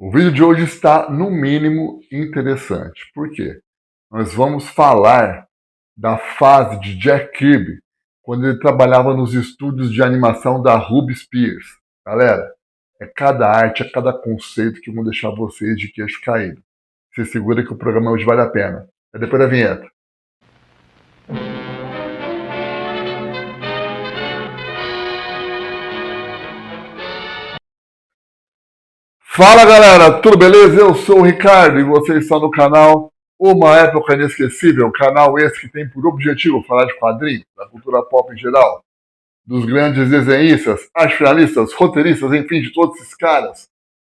O vídeo de hoje está, no mínimo, interessante. Por quê? Nós vamos falar da fase de Jack Kirby, quando ele trabalhava nos estúdios de animação da Ruby Spears. Galera, é cada arte, é cada conceito que vão deixar vocês de queixo caído. Se segura que o programa hoje vale a pena. É depois da vinheta. Fala galera, tudo beleza? Eu sou o Ricardo e vocês estão no canal Uma Época Inesquecível, canal esse que tem por objetivo falar de quadrinhos, da cultura pop em geral, dos grandes desenhistas, artes finalistas, roteiristas, enfim, de todos esses caras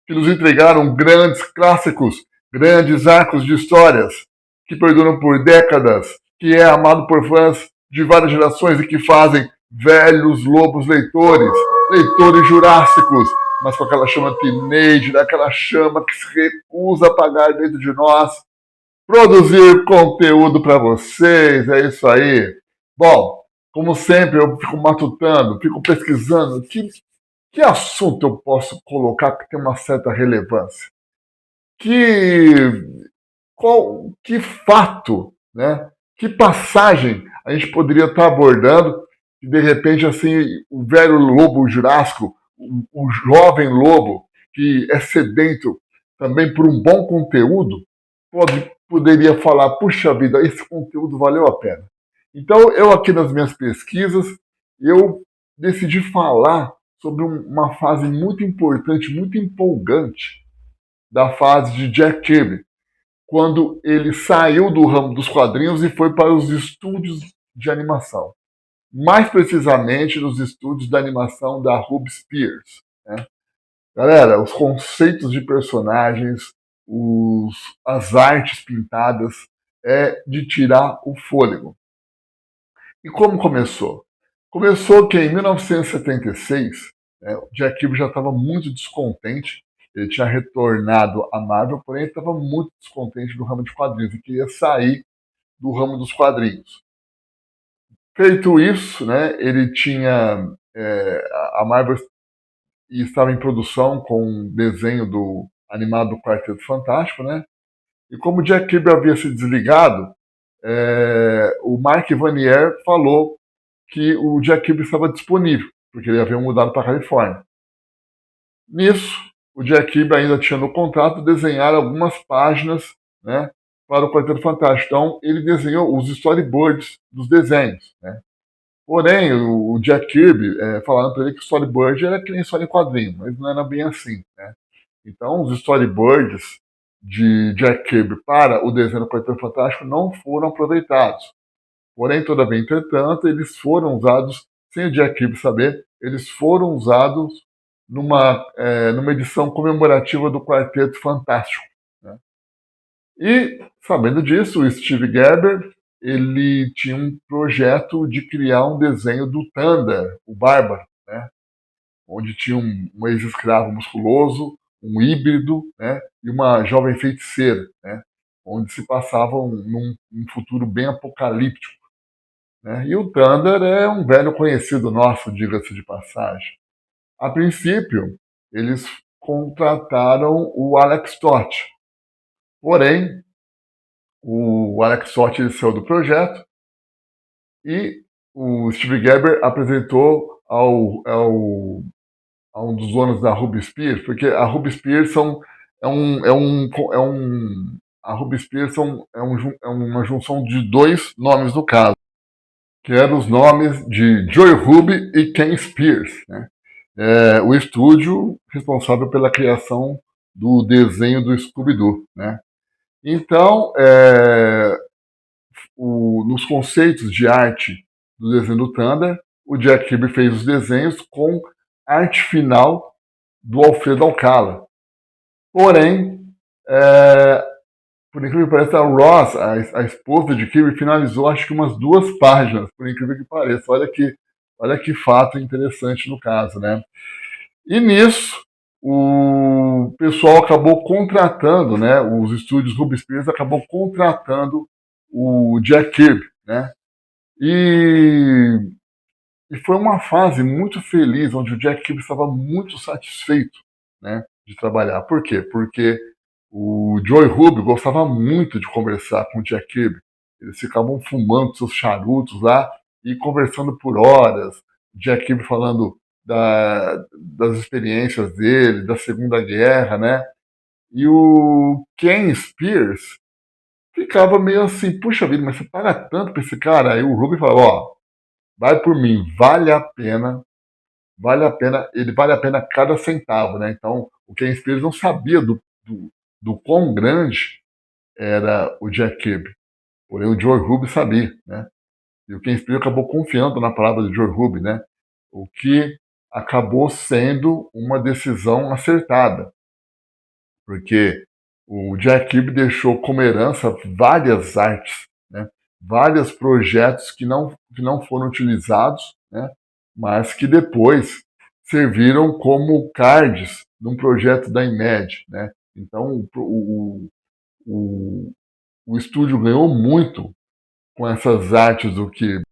que nos entregaram grandes clássicos, grandes arcos de histórias que perduram por décadas, que é amado por fãs de várias gerações e que fazem velhos lobos leitores, leitores jurássicos, mas com aquela chama teenage, aquela chama que se recusa a apagar dentro de nós, produzir conteúdo para vocês, é isso aí. Bom, como sempre, eu fico matutando, fico pesquisando que assunto eu posso colocar que tem uma certa relevância. Que fato, né? Que passagem a gente poderia estar abordando e de repente assim o velho lobo jurássico, o jovem lobo que é sedento também por um bom conteúdo, poderia falar, puxa vida, esse conteúdo valeu a pena. Então eu aqui nas minhas pesquisas, eu decidi falar sobre uma fase muito importante, muito empolgante da fase de Jack Kirby, quando ele saiu do ramo dos quadrinhos e foi para os estúdios de animação. Mais precisamente nos estúdios de animação da Ruby Spears. Né? Galera, os conceitos de personagens, as artes pintadas, é de tirar o fôlego. E como começou? Começou que em 1976, o Jack Kirby já estava muito descontente. Ele tinha retornado à Marvel, porém estava muito descontente do ramo de quadrinhos e queria sair do ramo dos quadrinhos. Feito isso, né, ele tinha a Marvel estava em produção com um desenho do animado do Quarteto Fantástico, né? E como o Jack Kirby havia se desligado, o Mark Vanier falou que o Jack Kirby estava disponível, porque ele havia mudado para a Califórnia. Nisso, o Jack Kirby ainda tinha no contrato desenhar algumas páginas, né, para o Quarteto Fantástico. Então, ele desenhou os storyboards dos desenhos. Né? Porém, o Jack Kirby, falaram para ele que o storyboard era que nem história em quadrinho, mas não era bem assim. Né? Então, os storyboards de Jack Kirby para o desenho do Quarteto Fantástico não foram aproveitados. Porém, todavia, entretanto, eles foram usados, sem o Jack Kirby saber, eles foram usados numa edição comemorativa do Quarteto Fantástico. Né? E, sabendo disso, o Steve Gerber ele tinha um projeto de criar um desenho do Thunder, o Bárbaro, né? Onde tinha um ex-escravo musculoso, um híbrido, né? E uma jovem feiticeira, né? Onde se passava num futuro bem apocalíptico. Né? E o Thunder é um velho conhecido nosso, diga-se de passagem. A princípio, eles contrataram o Alex Toth. Porém, o Alex Toth ele saiu do projeto e o Steve Gerber apresentou a um dos donos da Ruby Spears, porque a Ruby Spears a Ruby Spears é uma junção de dois nomes no caso, que eram os nomes de Joey Ruby e Ken Spears, né? O estúdio responsável pela criação do desenho do Scooby-Doo. Né? Então, nos conceitos de arte do desenho do Thunder, o Jack Kirby fez os desenhos com arte final do Alfredo Alcala. Porém, por incrível que pareça, a Ross, a esposa de Kirby, finalizou acho que umas 2 páginas, por incrível que pareça. Olha que fato interessante no caso, né? E nisso, o pessoal acabou contratando, né? Os estúdios Ruby Spears acabou contratando o Jack Kirby, né? E foi uma fase muito feliz, onde o Jack Kirby estava muito satisfeito, né? de trabalhar. Por quê? Porque o Joey Rubin gostava muito de conversar com o Jack Kirby. Eles ficavam fumando seus charutos lá e conversando por horas. Jack Kirby falando das experiências dele, da Segunda Guerra, né? E o Ken Spears ficava meio assim, puxa vida, mas você paga tanto pra esse cara? Aí o Rubin falava, ó, vai por mim, vale a pena, ele vale a pena cada centavo, né? Então, o Ken Spears não sabia do quão grande era o Jack Kirby, porém o Joe Rubin sabia, né? E o Ken Spears acabou confiando na palavra do Joe Rubin, né? O que acabou sendo uma decisão acertada, porque o Jack Kirby deixou como herança várias artes, né? Vários projetos que não foram utilizados, né? Mas que depois serviram como cards num projeto da IMED, né? Então o, o estúdio ganhou muito com essas artes do Kirby.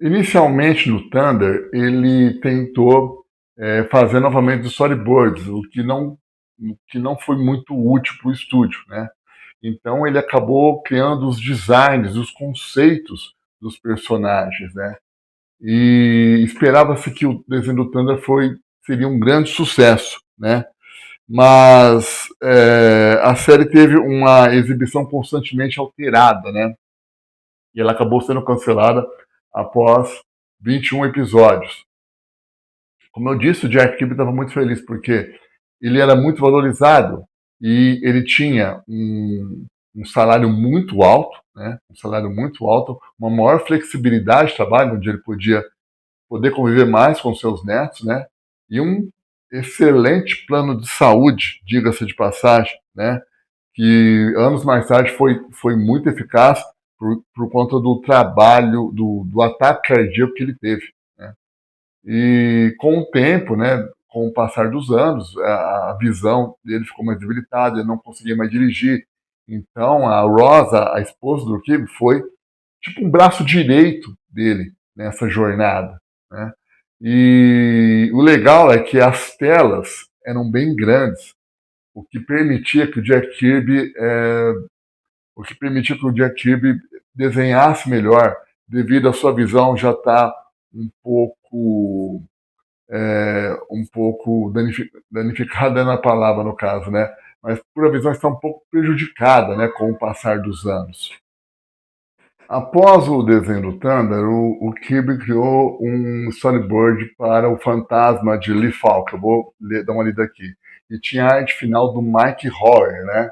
Inicialmente no Thunder, ele tentou fazer novamente os storyboards, o que não foi muito útil para o estúdio, né? Então ele acabou criando os designs, os conceitos dos personagens, né? E esperava-se que o desenho do Thunder seria um grande sucesso, né? Mas a série teve uma exibição constantemente alterada, né? E ela acabou sendo cancelada após 21 episódios. Como eu disse, o Jack Kirby estava muito feliz porque ele era muito valorizado e ele tinha um salário muito alto, né? Um salário muito alto, uma maior flexibilidade de trabalho, onde ele poder conviver mais com seus netos, né? E um excelente plano de saúde, diga-se de passagem, né? Que anos mais tarde foi muito eficaz por conta do trabalho, do ataque cardíaco que ele teve, né? E com o tempo, né, com o passar dos anos, a visão dele ficou mais debilitada, ele não conseguia mais dirigir. Então, a Rosa, a esposa do Kirby, foi tipo um braço direito dele nessa jornada, né? E o legal é que as telas eram bem grandes, o que permitia que o Jack Kirby, desenhasse melhor, devido à sua visão já estar um pouco danificada na palavra no caso, né? Mas por a visão estar um pouco prejudicada, né, com o passar dos anos. Após o desenho do Thunder, o Kirby criou um storyboard para o Fantasma de Lee Falk. Eu vou dar uma lida aqui. E tinha a arte final do Mike Horner, né?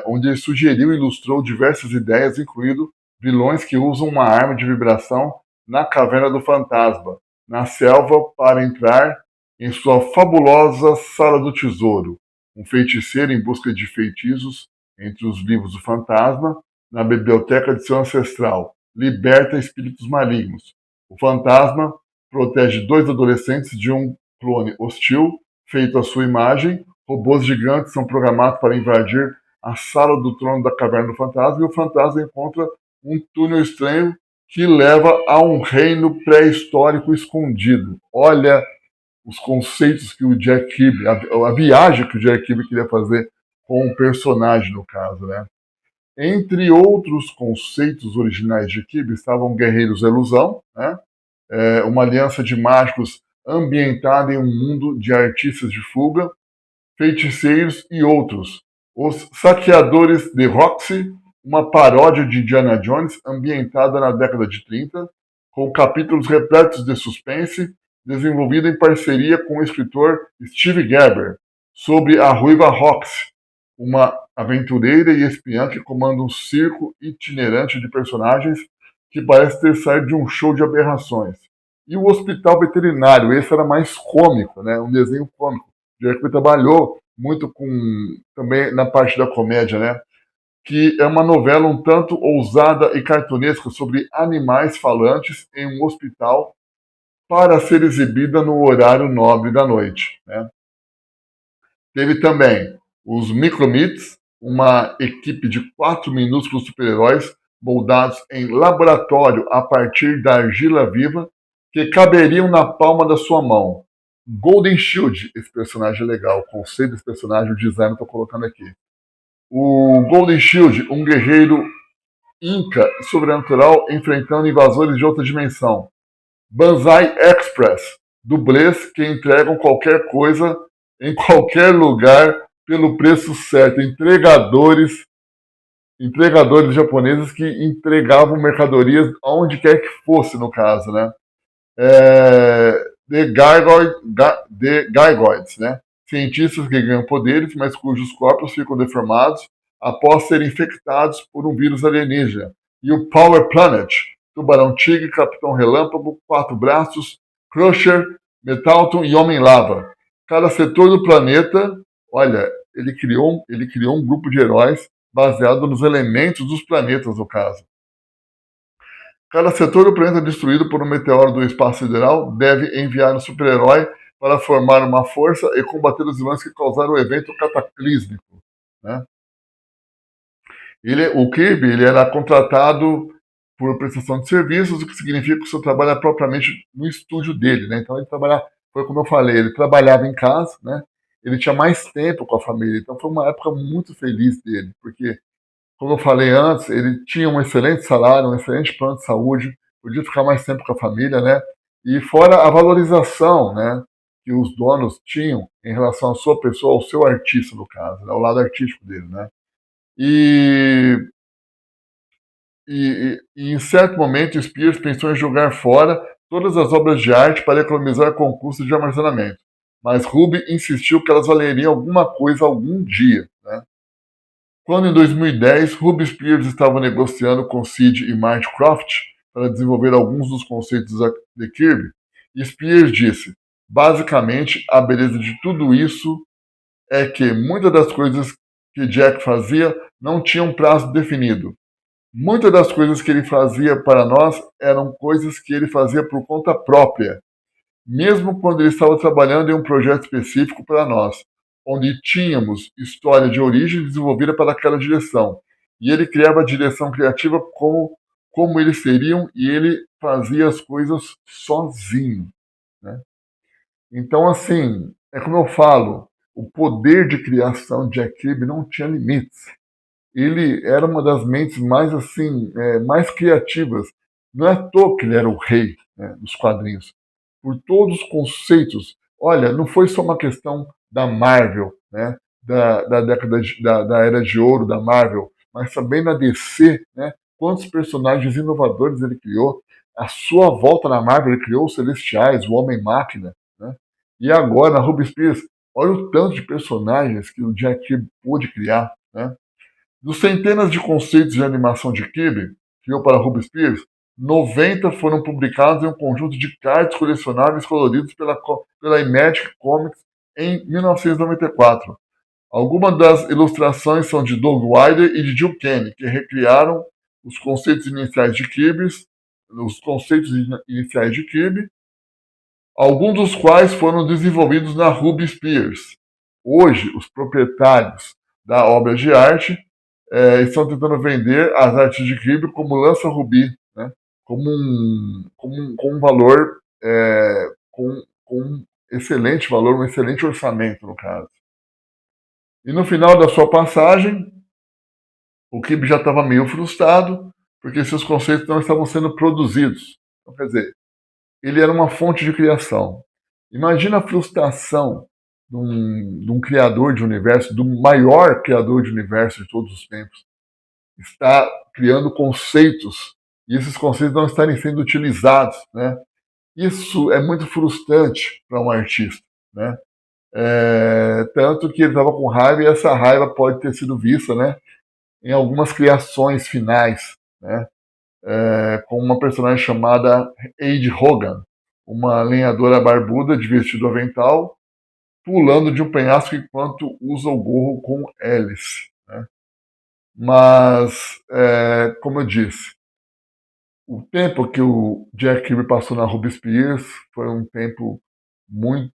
Onde ele sugeriu e ilustrou diversas ideias, incluindo vilões que usam uma arma de vibração na caverna do fantasma, na selva, para entrar em sua fabulosa sala do tesouro. Um feiticeiro em busca de feitiços entre os livros do fantasma, na biblioteca de seu ancestral, liberta espíritos malignos. O fantasma protege dois adolescentes de um clone hostil, feito à sua imagem. Robôs gigantes são programados para invadir a sala do trono da caverna do fantasma, e o fantasma encontra um túnel estranho que leva a um reino pré-histórico escondido. Olha os conceitos que o Jack Kirby, a viagem que o Jack Kirby queria fazer com o personagem, no caso, né? Entre outros conceitos originais de Kirby estavam Guerreiros da Ilusão, né? Uma aliança de mágicos ambientada em um mundo de artistas de fuga, feiticeiros e outros. Os Saqueadores de Roxy, uma paródia de Indiana Jones ambientada na década de 30, com capítulos repletos de suspense, desenvolvida em parceria com o escritor Steve Gerber, sobre a Ruiva Roxy, uma aventureira e espiã que comanda um circo itinerante de personagens que parece ter saído de um show de aberrações. E o Hospital Veterinário, esse era mais cômico, né? Um desenho cômico. Jack trabalhou muito com também na parte da comédia, né? Que é uma novela um tanto ousada e cartunesca sobre animais falantes em um hospital para ser exibida no horário nobre da noite, né? Teve também os Micromeats, uma equipe de 4 minúsculos super-heróis moldados em laboratório a partir da argila viva que caberiam na palma da sua mão. Golden Shield, esse personagem é legal, o conceito desse personagem, o design eu tô colocando aqui. O Golden Shield, um guerreiro inca sobrenatural enfrentando invasores de outra dimensão. Banzai Express, dublês que entregam qualquer coisa em qualquer lugar pelo preço certo. Entregadores japoneses que entregavam mercadorias aonde quer que fosse, no caso, né? The Gargoyles, né? Cientistas que ganham poderes, mas cujos corpos ficam deformados após serem infectados por um vírus alienígena. E o Power Planet, Tubarão Tigre, Capitão Relâmpago, Quatro Braços, Crusher, Metalton e Homem-Lava. Cada setor do planeta, olha, ele criou um grupo de heróis baseado nos elementos dos planetas, no caso. Cada setor do planeta destruído por um meteoro do espaço sideral deve enviar um super-herói para formar uma força e combater os vilões que causaram o evento cataclísmico. Né? O Kirby ele era contratado por prestação de serviços, o que significa que o seu trabalho é propriamente no estúdio dele. Né? Então ele trabalhava, foi como eu falei, ele trabalhava em casa, né? Ele tinha mais tempo com a família, então foi uma época muito feliz dele, porque como eu falei antes, ele tinha um excelente salário, um excelente plano de saúde, podia ficar mais tempo com a família, né? E fora a valorização, né, que os donos tinham em relação à sua pessoa, ao seu artista, no caso, né, ao lado artístico dele, né? E, em certo momento, Spears pensou em jogar fora todas as obras de arte para economizar com custos de armazenamento. Mas Ruby insistiu que elas valeriam alguma coisa algum dia, né? Quando em 2010 Ruby Spears estava negociando com Sid e Marty Croft para desenvolver alguns dos conceitos de Kirby, Spears disse: basicamente, a beleza de tudo isso é que muitas das coisas que Jack fazia não tinham prazo definido. Muitas das coisas que ele fazia para nós eram coisas que ele fazia por conta própria, mesmo quando ele estava trabalhando em um projeto específico para nós, onde tínhamos história de origem desenvolvida para aquela direção. E ele criava a direção criativa como eles seriam e ele fazia as coisas sozinho. Né? Então, assim, é como eu falo, o poder de criação de Jack Kirby não tinha limites. Ele era uma das mentes mais assim, mais criativas. Não é à toa que ele era o rei, né, dos quadrinhos por todos os conceitos. Olha, não foi só uma questão da Marvel, né, da década da era de ouro da Marvel, mas também na DC, né, quantos personagens inovadores ele criou. A sua volta na Marvel, ele criou os Celestiais, o Homem-Máquina, né, e agora na Ruby Spears, olha o tanto de personagens que o Jack Kirby pôde criar, né. Dos centenas de conceitos de animação de Kirby, criou para Ruby Spears, 90 foram publicados em um conjunto de cards colecionáveis coloridos pela Imagine Comics em 1994. Algumas das ilustrações são de Doug Wilder e de Jill Kenny, que recriaram os conceitos iniciais de Kirby, alguns dos quais foram desenvolvidos na Ruby Spears. Hoje, os proprietários da obra de arte estão tentando vender as artes de Kirby como lança rubi, né? Com um valor, com um excelente valor, um excelente orçamento, no caso. E no final da sua passagem, o Kirby já estava meio frustrado, porque seus conceitos não estavam sendo produzidos. Então, quer dizer, ele era uma fonte de criação. Imagina a frustração de um criador de universo, do maior criador de universo de todos os tempos, está criando conceitos e esses conceitos não estarem sendo utilizados, né? Isso é muito frustrante para um artista, né? Tanto que ele estava com raiva e essa raiva pode ter sido vista, né, em algumas criações finais, né? Com uma personagem chamada Ade Hogan, uma lenhadora barbuda de vestido avental, pulando de um penhasco enquanto usa o gorro com hélice. Né? Mas, como eu disse, o tempo que o Jack Kirby passou na Ruby Spears foi um tempo muito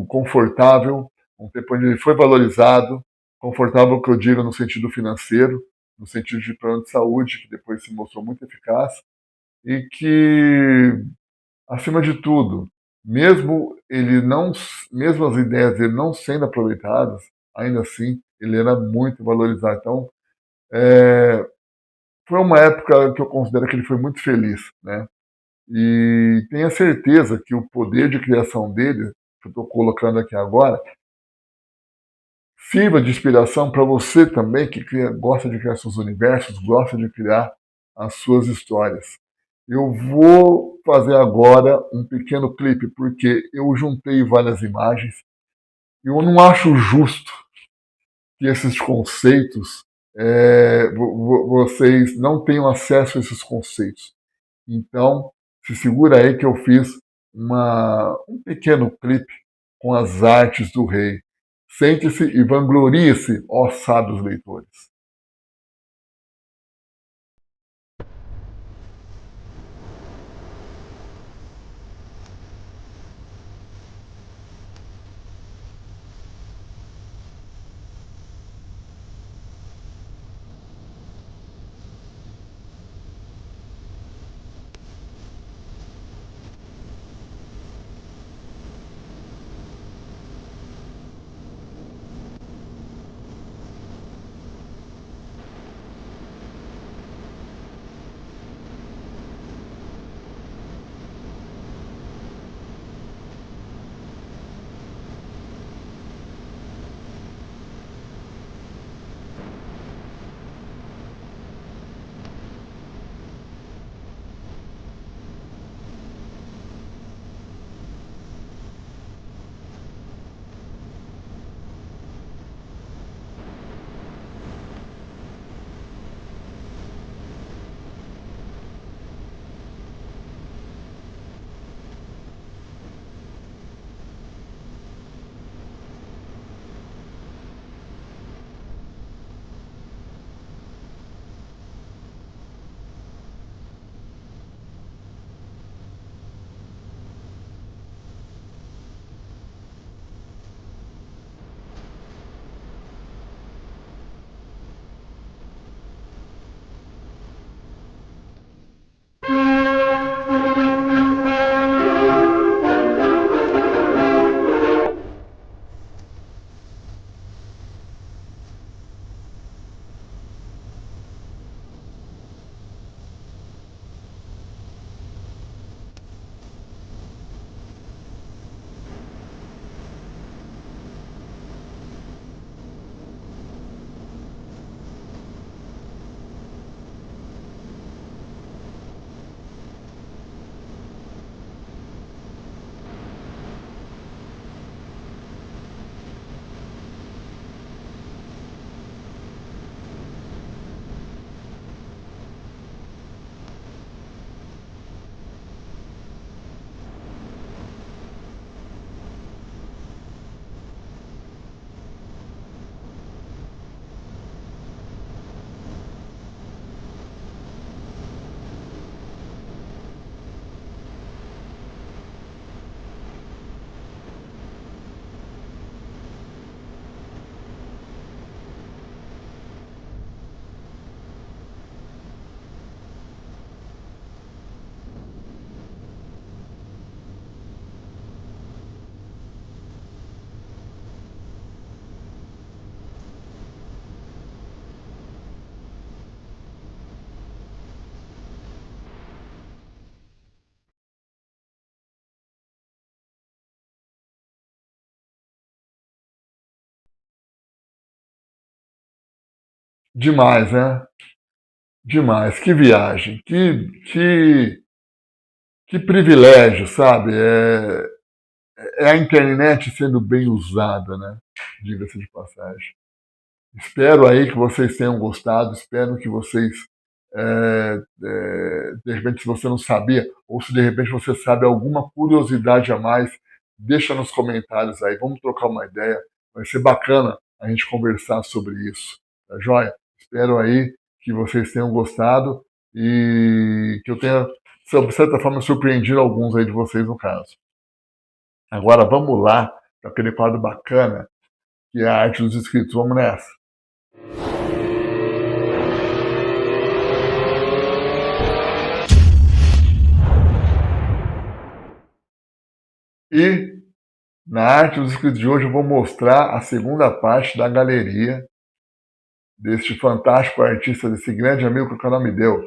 confortável, um tempo onde ele foi valorizado, confortável que eu digo no sentido financeiro, no sentido de plano de saúde, que depois se mostrou muito eficaz, e que, acima de tudo, mesmo ele não, mesmo as ideias dele não sendo aproveitadas, ainda assim ele era muito valorizado. Então, é, foi uma época que eu considero que ele foi muito feliz, né? E tenha certeza que o poder de criação dele, que eu estou colocando aqui agora, sirva de inspiração para você também que gosta de criar seus universos, gosta de criar as suas histórias. Eu vou fazer agora um pequeno clipe, porque eu juntei várias imagens e eu não acho justo que esses conceitos, vocês não tenham acesso a esses conceitos. Então, se segura aí que eu fiz um pequeno clipe com as artes do rei. Sente-se e vanglorie-se, ó sábios leitores. Demais, né? Demais. Que viagem. Que privilégio, sabe? É a internet sendo bem usada, né? Diga-se de passagem. Espero aí que vocês tenham gostado, espero que vocês, de repente, se você não sabia, ou se de repente você sabe alguma curiosidade a mais, deixa nos comentários aí, vamos trocar uma ideia, vai ser bacana a gente conversar sobre isso, tá joia? Espero aí que vocês tenham gostado e que eu tenha, de certa forma, surpreendido alguns aí de vocês no caso. Agora vamos lá para aquele quadro bacana que é a arte dos escritos. Vamos nessa. E na arte dos escritos de hoje eu vou mostrar a segunda parte da galeria deste fantástico artista, desse grande amigo que o canal me deu.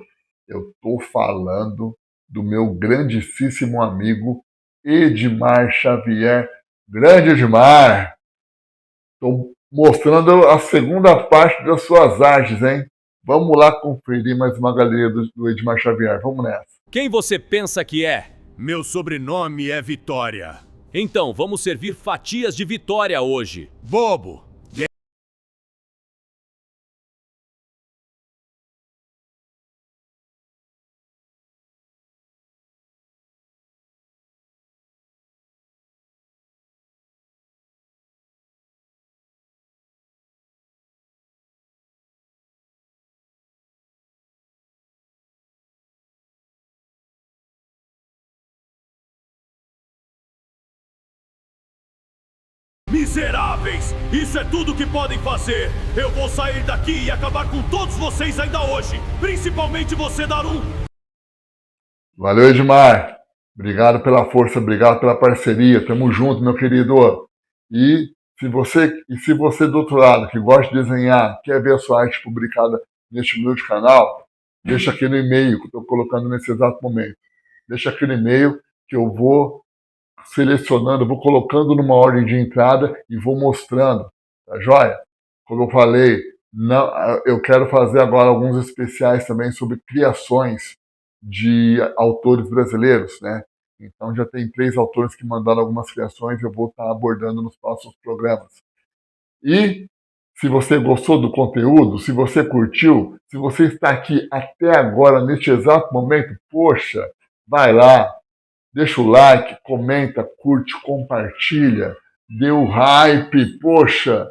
Eu estou falando do meu grandíssimo amigo Edmar Xavier. Grande Edmar! Estou mostrando a segunda parte das suas artes, hein? Vamos lá conferir mais uma galeria do Edmar Xavier. Vamos nessa. Quem você pensa que é? Meu sobrenome é Vitória. Então, vamos servir fatias de vitória hoje. Bobo! Miseráveis! Isso é tudo que podem fazer! Eu vou sair daqui e acabar com todos vocês ainda hoje! Principalmente você, Darum! Valeu, Edmar. Obrigado pela força, obrigado pela parceria. Tamo junto, meu querido. E se você do outro lado, que gosta de desenhar, quer ver a sua arte publicada neste meu canal, deixa aqui no e-mail que eu estou colocando nesse exato momento. Deixa aqui no e-mail que eu vou selecionando, vou colocando numa ordem de entrada e vou mostrando, tá joia? Como eu falei, não, eu quero fazer agora alguns especiais também sobre criações de autores brasileiros, né? Então já tem 3 autores que mandaram algumas criações, eu vou estar abordando nos próximos programas. E se você gostou do conteúdo, se você curtiu, se você está aqui até agora, neste exato momento, poxa, vai lá, deixa o like, comenta, curte, compartilha, dê o hype. Poxa,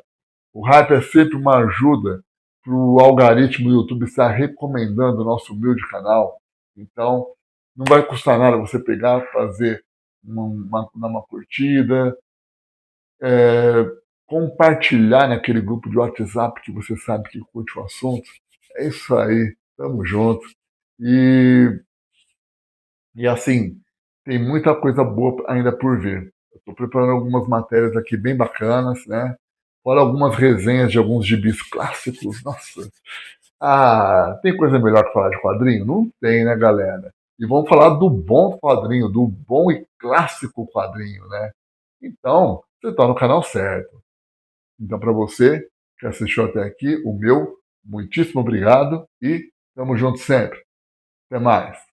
o hype é sempre uma ajuda para o algoritmo do YouTube estar recomendando o nosso humilde canal. Então, não vai custar nada você pegar, fazer uma curtida, compartilhar naquele grupo de WhatsApp que você sabe que curte o assunto. É isso aí, tamo junto. E assim, tem muita coisa boa ainda por vir. Estou preparando algumas matérias aqui bem bacanas, né? Fora algumas resenhas de alguns gibis clássicos. Nossa, tem coisa melhor que falar de quadrinho? Não tem, né, galera? E vamos falar do bom quadrinho, do bom e clássico quadrinho, né? Então, você está no canal certo. Então, para você que assistiu até aqui, o meu muitíssimo obrigado e tamo junto sempre. Até mais.